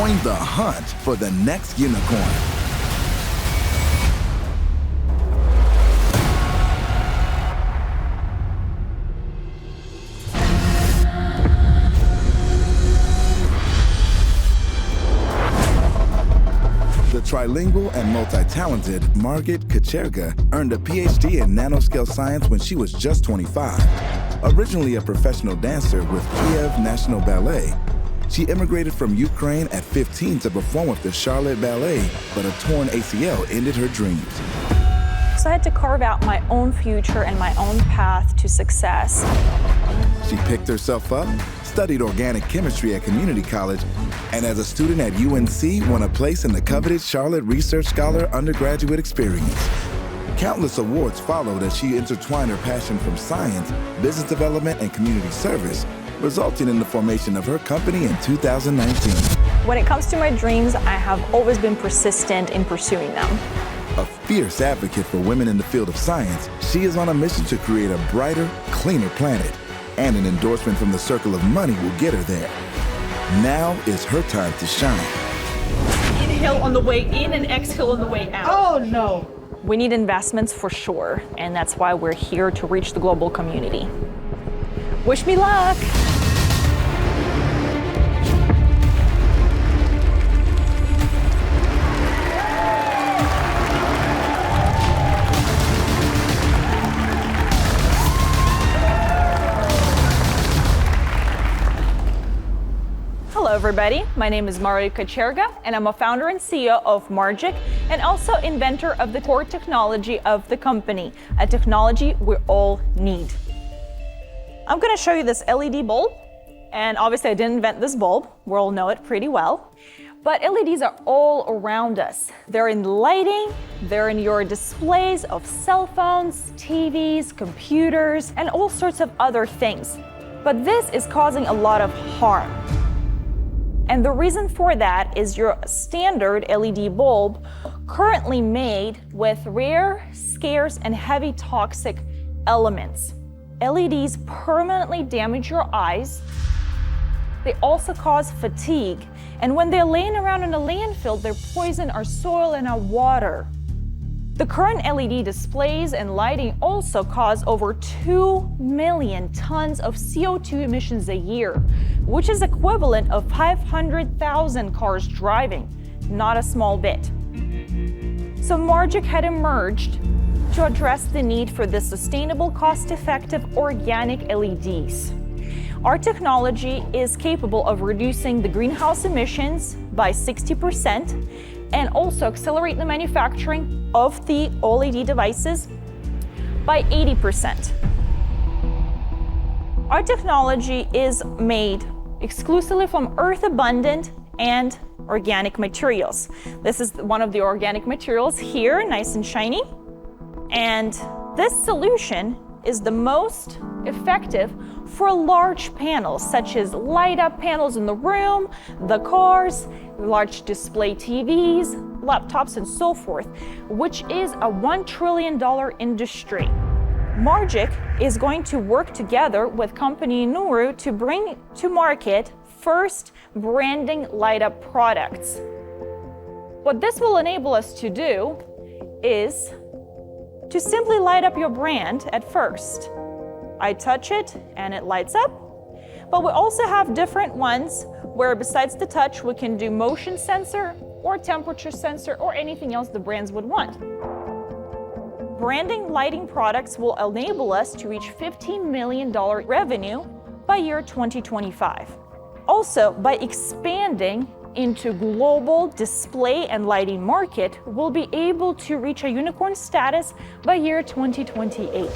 Join the hunt for the next unicorn. The trilingual and multi-talented Margik earned a PhD in nanoscale science when she was just 25. Originally a professional dancer with Kiev National Ballet, she immigrated from Ukraine at 15 to perform with the Charlotte Ballet, but a torn ACL ended her dreams. So I had to carve out my own future and my own path to success. She picked herself up, studied organic chemistry at community college, and as a student at UNC, won a place in the coveted Charlotte Research Scholar undergraduate experience. Countless awards followed as she intertwined her passion from science, business development, and community service, resulting in the formation of her company in 2019. When it comes to my dreams, I have always been persistent in pursuing them. A fierce advocate for women in the field of science, she is on a mission to create a brighter, cleaner planet. And an endorsement from the Circle of Money will get her there. Now is her time to shine. Inhale on the way in and exhale on the way out. Oh no. We need investments for sure, and that's why we're here to reach the global community. Wish me luck. Hello everybody, my name is Margik, and I'm a founder and CEO of Margik and also inventor of the core technology of the company, a technology we all need. I'm going to show you this LED bulb, and obviously I didn't invent this bulb, we all know it pretty well, but LEDs are all around us. They're in lighting, they're in your displays of cell phones, TVs, computers, and all sorts of other things. But this is causing a lot of harm. And the reason for that is your standard LED bulb currently made with rare, scarce, and heavy toxic elements. LEDs permanently damage your eyes. They also cause fatigue. And when they're laying around in a landfill, they poison our soil and our water. The current LED displays and lighting also cause over 2 million tons of CO2 emissions a year, which is equivalent of 500,000 cars driving, not a small bit. So Margik had emerged to address the need for the sustainable, cost-effective organic LEDs. Our technology is capable of reducing the greenhouse emissions by 60% and also accelerate the manufacturing of the OLED devices by 80%. Our technology is made exclusively from earth-abundant and organic materials. This is one of the organic materials here, nice and shiny. And this solution is the most effective for large panels, such as light-up panels in the room, the cars, large display TVs, laptops, and so forth, which is a $1 trillion industry. Margik is going to work together with company Nuru to bring to market first branding light-up products. What this will enable us to do is to simply light up your brand at first. I touch it and it lights up, but we also have different ones where besides the touch, we can do motion sensor or temperature sensor or anything else the brands would want. Branding lighting products will enable us to reach $15 million revenue by year 2025. Also, by expanding into global display and lighting market, we'll be able to reach a unicorn status by year 2028.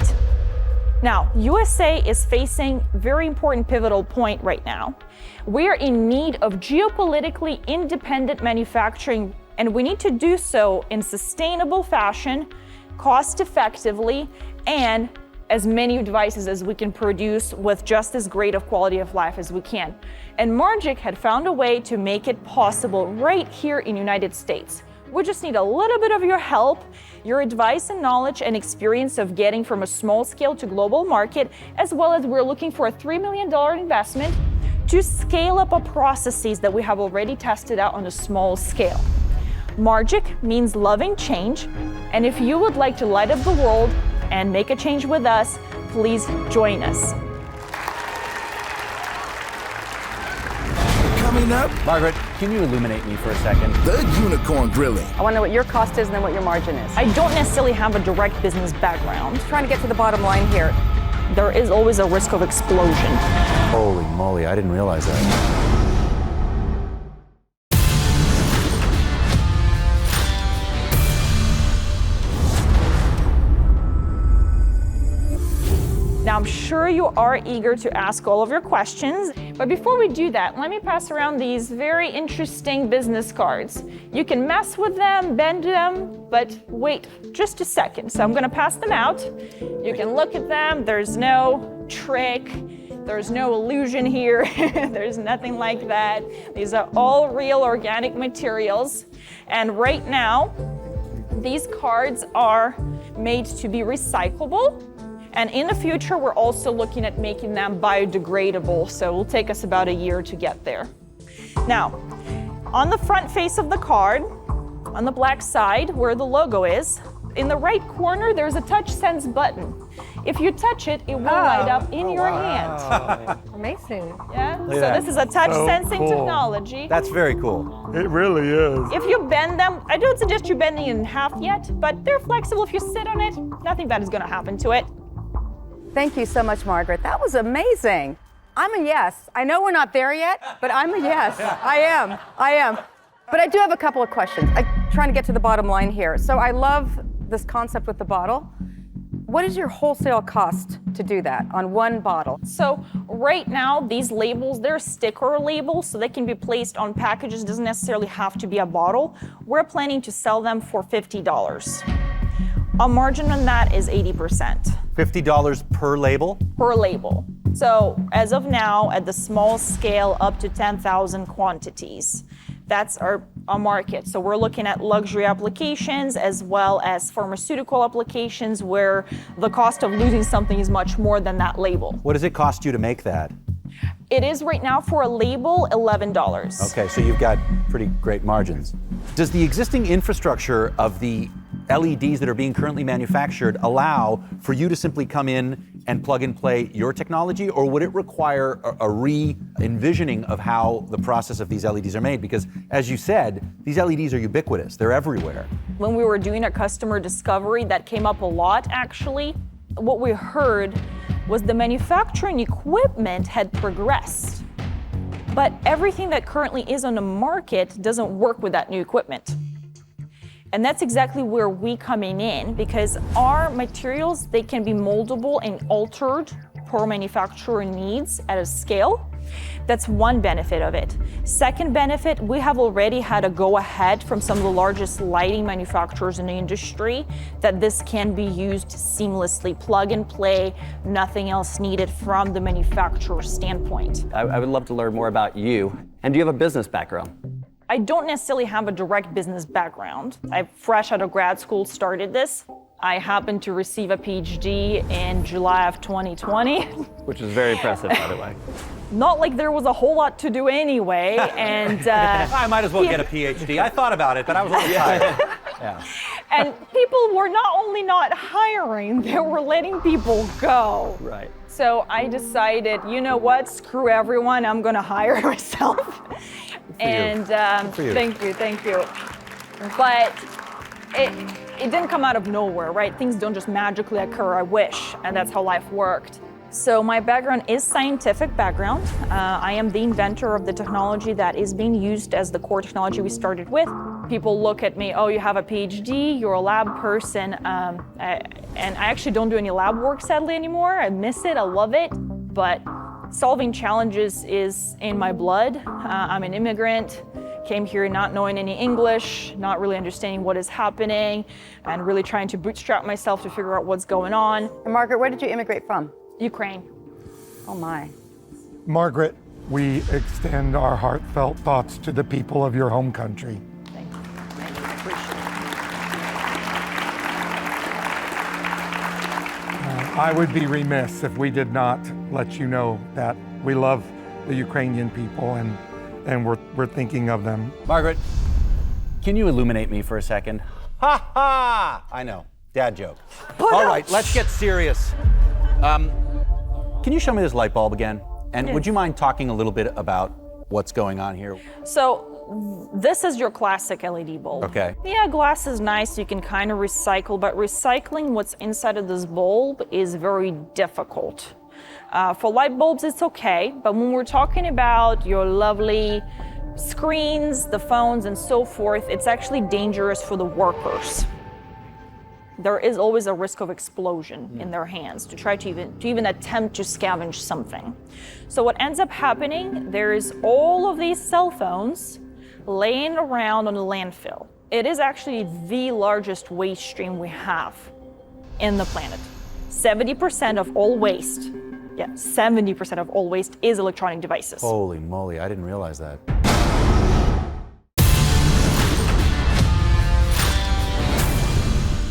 Now, USA is facing a very important pivotal point right now. We're in need of geopolitically independent manufacturing, and we need to do so in sustainable fashion, cost effectively, and as many devices as we can produce with just as great of quality of life as we can. And Margik had found a way to make it possible right here in the United States. We just need a little bit of your help, your advice and knowledge and experience of getting from a small scale to global market, as well as we're looking for a $3 million investment to scale up our processes that we have already tested out on a small scale. Margik means loving change, and if you would like to light up the world and make a change with us, please join us. Coming up, Margaret, can you illuminate me for a second? the unicorn grilling. I want to know what your cost is and then what your margin is. I don't necessarily have a direct business background. Trying to get to the bottom line here. There is always a risk of explosion. Holy moly, I didn't realize that. Now, I'm sure you are eager to ask all of your questions, but before we do that, let me pass around these very interesting business cards. You can mess with them, bend them, but wait just a second. So I'm gonna pass them out. You can look at them. There's no trick. There's no illusion here. There's nothing like that. These are all real organic materials. And right now, these cards are made to be recyclable. And in the future, we're also looking at making them biodegradable. So it will take us about a year to get there. Now, on the front face of the card, on the black side where the logo is, in the right corner, there's a touch sense button. If you touch it, it will light up in your hand. Amazing. Yeah. Look So at that. this is a touch sensing cool. technology. That's very cool. It really is. If you bend them, I don't suggest you bending it in half yet, but they're flexible. If you sit on it, nothing bad is going to happen to it. Thank you so much, Margaret. That was amazing. I'm a yes. I know we're not there yet, but I'm a yes. I am. But I do have a couple of questions. I'm trying to get to the bottom line here. So I love this concept with the bottle. What is your wholesale cost to do that on one bottle? So right now, these labels, they're sticker labels, so they can be placed on packages. It doesn't necessarily have to be a bottle. We're planning to sell them for $50. Our margin on that is 80%. $50 per label? Per label. So as of now, at the small scale, up to 10,000 quantities. That's our market. So we're looking at luxury applications as well as pharmaceutical applications where the cost of losing something is much more than that label. What does it cost you to make that? It is right now for a label, $11. Okay, so you've got pretty great margins. Does the existing infrastructure of the LEDs that are being currently manufactured allow for you to simply come in and plug and play your technology, or would it require a re-envisioning of how the process of these LEDs are made? Because as you said, these LEDs are ubiquitous, they're everywhere. When we were doing our customer discovery, that came up a lot actually. What we heard was the manufacturing equipment had progressed, but everything that currently is on the market doesn't work with that new equipment. And that's exactly where we coming in, because our materials, they can be moldable and altered per manufacturer needs at a scale. That's one benefit of it. Second benefit, we have already had a go-ahead from some of the largest lighting manufacturers in the industry that this can be used seamlessly, plug and play, nothing else needed from the manufacturer standpoint. I would love to learn more about you. And do you have a business background? I don't necessarily have a direct business background. I fresh out of grad school started this. I happened to receive a PhD in July of 2020. Which is very impressive, by the way. Not like there was a whole lot to do anyway, and I might as well get a PhD. I thought about it, but I was a little tired. Yeah. and people were not only not hiring, they were letting people go. Right. So I decided, you know what, screw everyone, I'm gonna hire myself. And thank you. But it didn't come out of nowhere, right? Things don't just magically occur, I wish, and that's how life worked. So my background is scientific background. I am the inventor of the technology that is being used as the core technology we started with. People look at me, oh, you have a PhD, you're a lab person, and I actually don't do any lab work sadly anymore. I miss it, I love it, but solving challenges is in my blood. I'm an immigrant, came here not knowing any English, not really understanding what is happening, and really trying to bootstrap myself to figure out what's going on. And Margaret, where did you immigrate from? Ukraine. Oh my. Margaret, we extend our heartfelt thoughts to the people of your home country. Thank you. I appreciate it. I would be remiss if we did not let you know that we love the Ukrainian people, and we're thinking of them. Margaret, can you illuminate me for a second? Ha ha! I know, dad joke. All right, let's get serious. Can you show me this light bulb again? And would you mind talking a little bit about what's going on here? So this is your classic LED bulb. Okay. Yeah, glass is nice, you can kind of recycle, but recycling what's inside of this bulb is very difficult. For light bulbs, it's okay, but when we're talking about your lovely screens, the phones, and so forth, it's actually dangerous for the workers. There is always a risk of explosion in their hands to try to even attempt to scavenge something. So what ends up happening, there's all of these cell phones laying around on the landfill. It is actually the largest waste stream we have in the planet. 70% of all waste, 70% of all waste is electronic devices. Holy moly, I didn't realize that.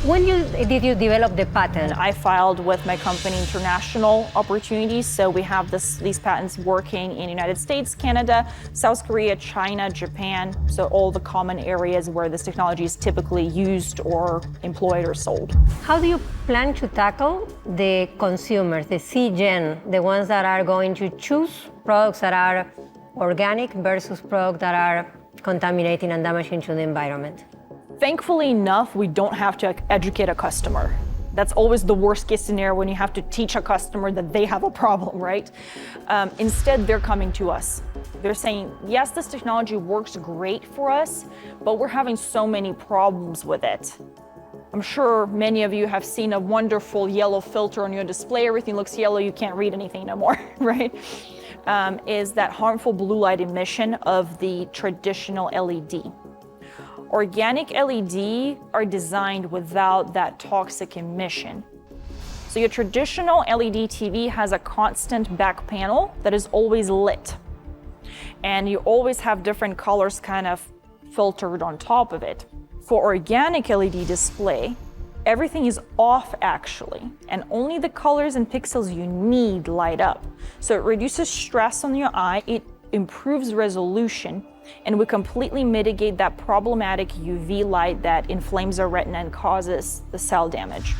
When did you develop the patent? I filed with my company International Opportunities, so we have these patents working in the United States, Canada, South Korea, China, Japan, so all the common areas where this technology is typically used or employed or sold. How do you plan to tackle the consumers, the C-Gen, the ones that are going to choose products that are organic versus products that are contaminating and damaging to the environment? Thankfully enough, we don't have to educate a customer. That's always the worst case scenario when you have to teach a customer that they have a problem, right? Instead, they're coming to us. They're saying, yes, this technology works great for us, but we're having so many problems with it. I'm sure many of you have seen a wonderful yellow filter on your display. Everything looks yellow, you can't read anything no more, right? Is that harmful blue light emission of the traditional LED. Organic LED are designed without that toxic emission. So your traditional LED TV has a constant back panel that is always lit. And you always have different colors kind of filtered on top of it. For organic LED display, everything is off actually, and only the colors and pixels you need light up. So it reduces stress on your eye, it improves resolution, and we completely mitigate that problematic UV light that inflames our retina and causes the cell damage.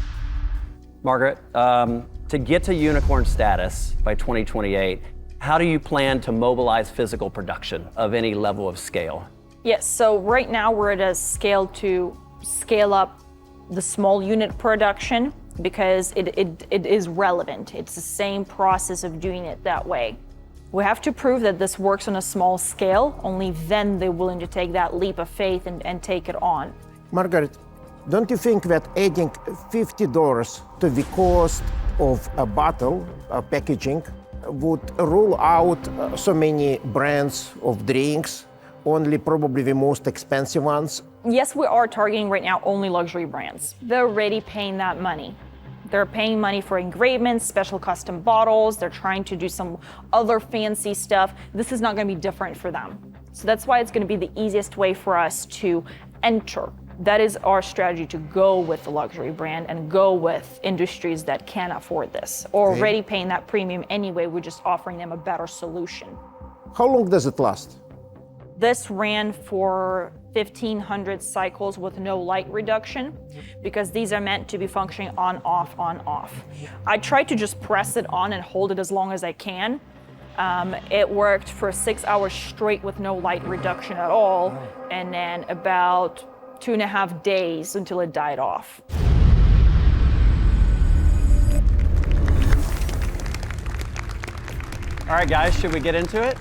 Margaret, to get to unicorn status by 2028, how do you plan to mobilize physical production of any level of scale? Yes, so right now we're at a scale to scale up the small unit production because it is relevant. It's the same process of doing it that way. We have to prove that this works on a small scale, only then they're willing to take that leap of faith and take it on. Margaret, don't you think that adding $50 to the cost of a bottle packaging would rule out so many brands of drinks, only probably the most expensive ones? Yes, we are targeting right now only luxury brands. They're already paying that money. They're paying money for engravements, special custom bottles. They're trying to do some other fancy stuff. This is not going to be different for them. So that's why it's going to be the easiest way for us to enter. That is our strategy, to go with the luxury brand and go with industries that can afford this, or already paying that premium anyway. We're just offering them a better solution. How long does it last? This ran for 1,500 cycles with no light reduction because these are meant to be functioning on, off, on, off. I tried to just press it on and hold it as long as I can. It worked for 6 hours straight with no light reduction at all, and then about 2.5 days until it died off. All right, guys, should we get into it?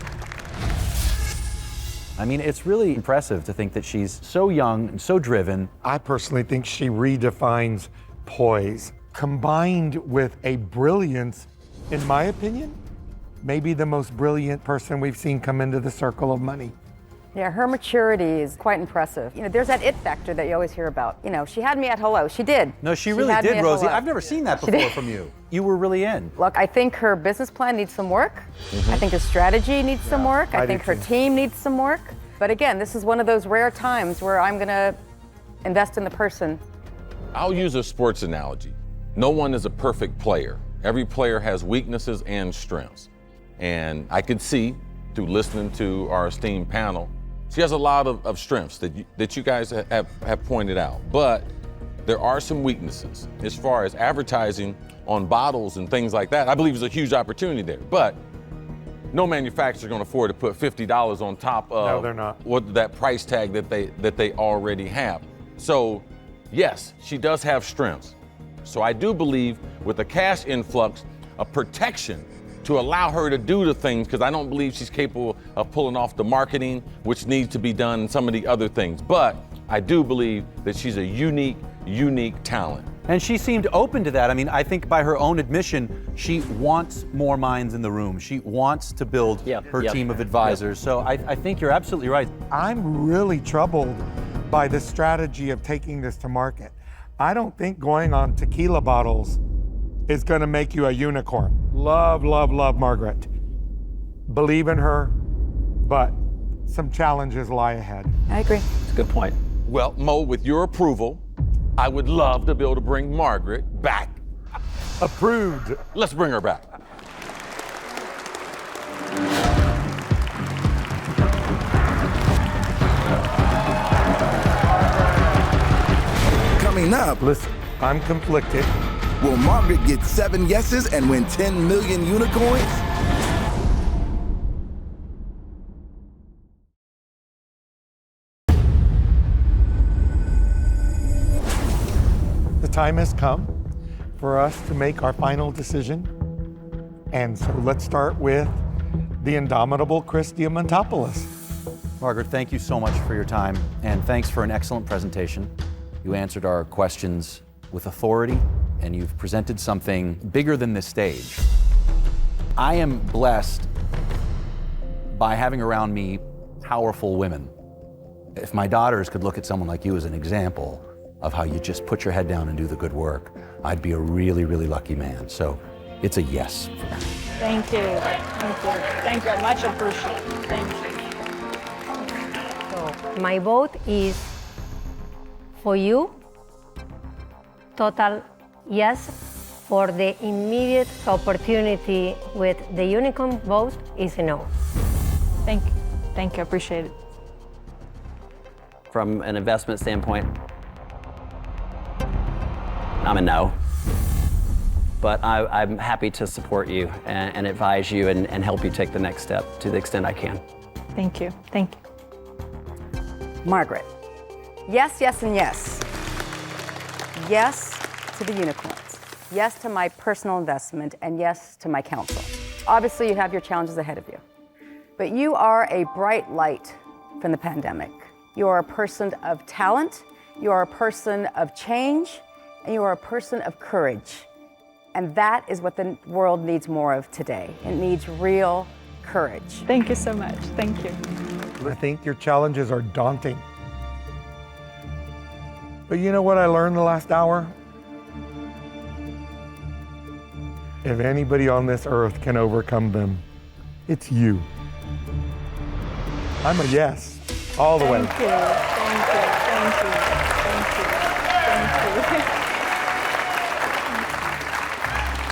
I mean, it's really impressive to think that she's so young and so driven. I personally think she redefines poise, combined with a brilliance, in my opinion, maybe the most brilliant person we've seen come into the circle of money. Yeah, her maturity is quite impressive. You know, there's that it factor that you always hear about. You know, she had me at hello. She did. No, she really had me did, at Rosie. hello. I've never seen that before from you. You were really in. Look, I think her business plan needs some work. I think her strategy needs some work. I think her team needs some work. But again, this is one of those rare times where I'm going to invest in the person. I'll use a sports analogy. No one is a perfect player. Every player has weaknesses and strengths. And I could see through listening to our esteemed panel, she has a lot of strengths that you guys have pointed out. But there are some weaknesses as far as advertising on bottles and things like that. I believe there's a huge opportunity there. But no manufacturer is going to afford to put $50 on top of No, they're not. what that price tag that they already have. So yes, she does have strengths. So I do believe with the cash influx, a protection to allow her to do the things, because I don't believe she's capable of pulling off the marketing, which needs to be done, and some of the other things. But I do believe that she's a unique talent. And she seemed open to that. I mean, I think by her own admission, she wants more minds in the room. She wants to build her team of advisors. So I think you're absolutely right. I'm really troubled by the strategy of taking this to market. I don't think going on tequila bottles is going to make you a unicorn. Love, love, love Margaret. Believe in her, but some challenges lie ahead. I agree. It's a good point. Well, Mo, with your approval, I would love to be able to bring Margaret back. Approved. Let's bring her back. Coming up, Listen, I'm conflicted. will Margaret get 7 yeses and win 10 million unicorns? The time has come for us to make our final decision. And so let's start with the indomitable Chris Diamantopoulos. Margaret, thank you so much for your time, and thanks for an excellent presentation. You answered our questions with authority, and you've presented something bigger than this stage. I am blessed by having around me powerful women. If my daughters could look at someone like you as an example of how you just put your head down and do the good work, I'd be a really, really lucky man. So it's a yes for me. Thank you. Thank you. Thank you. Much appreciated. Thank you. So my vote is for you, total yes. For the immediate opportunity with the unicorn vote is a no. Thank you. Thank you. Appreciate it. From an investment standpoint, I'm a no. But I'm happy to support you and advise you and help you take the next step to the extent I can. Thank you. Thank you. Margaret. Yes, yes, and yes. Yes to the unicorns. Yes to my personal investment, and yes to my counsel. Obviously, you have your challenges ahead of you. But you are a bright light from the pandemic. You are a person of talent, you are a person of change, and you are a person of courage. And that is what the world needs more of today. It needs real courage. Thank you so much. Thank you. I think your challenges are daunting. But you know what I learned the last hour? If anybody on this earth can overcome them, it's you. I'm a yes, all the way. Thank you. Thank you. Thank you. Thank you. Thank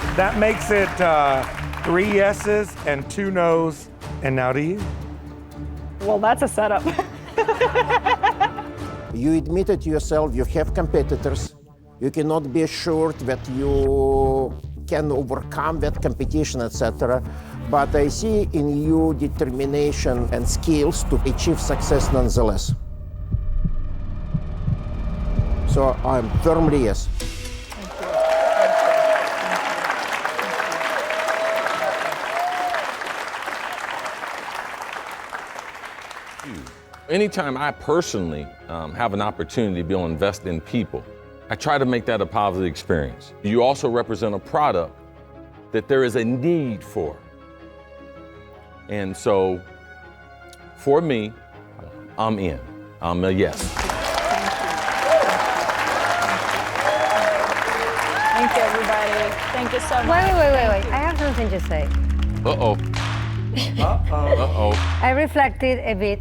you. That makes it 3 yeses and 2 nos, and now to you. Well, that's a setup. You admitted yourself you have competitors. You cannot be assured that you can overcome that competition, etc. But I see in you determination and skills to achieve success nonetheless. So I'm firmly yes. Anytime I personally have an opportunity to be able to invest in people, I try to make that a positive experience. You also represent a product that there is a need for. And so, for me, I'm in. I'm a yes. Thank you, everybody. Thank you so much. Wait. I have something to say. Uh-oh. Uh-oh. I reflected a bit.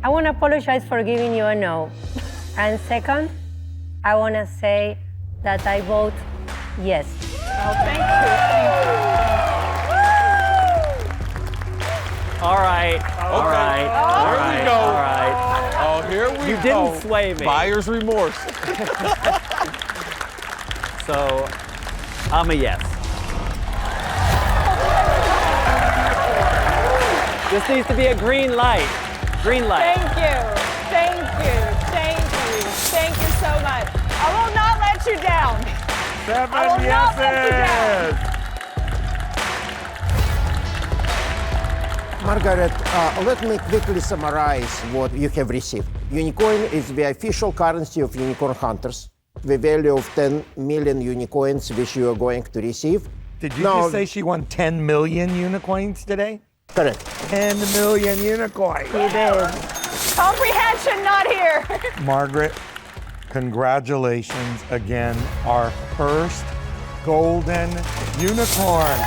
I want to apologize for giving you a no. And second, I want to say that I vote yes. Oh, thank you. All right. All right. All Here we right. go. All right. Oh, here we You go. didn't sway me. Buyer's remorse. So, I'm a yes. This needs to be a green light. Green light. Thank you. Thank you. Thank you. Thank you so much. I will not let you down. 7 I will not let you down. yeses. Margaret, let me quickly summarize what you have received. Unicorn is the official currency of unicorn hunters. The value of 10 million unicorns which you are going to receive. Did you Now- just say she won 10 million unicorns today? Correct. 10 million unicorns. Comprehension not here. Margaret, congratulations again. Our first golden unicorn.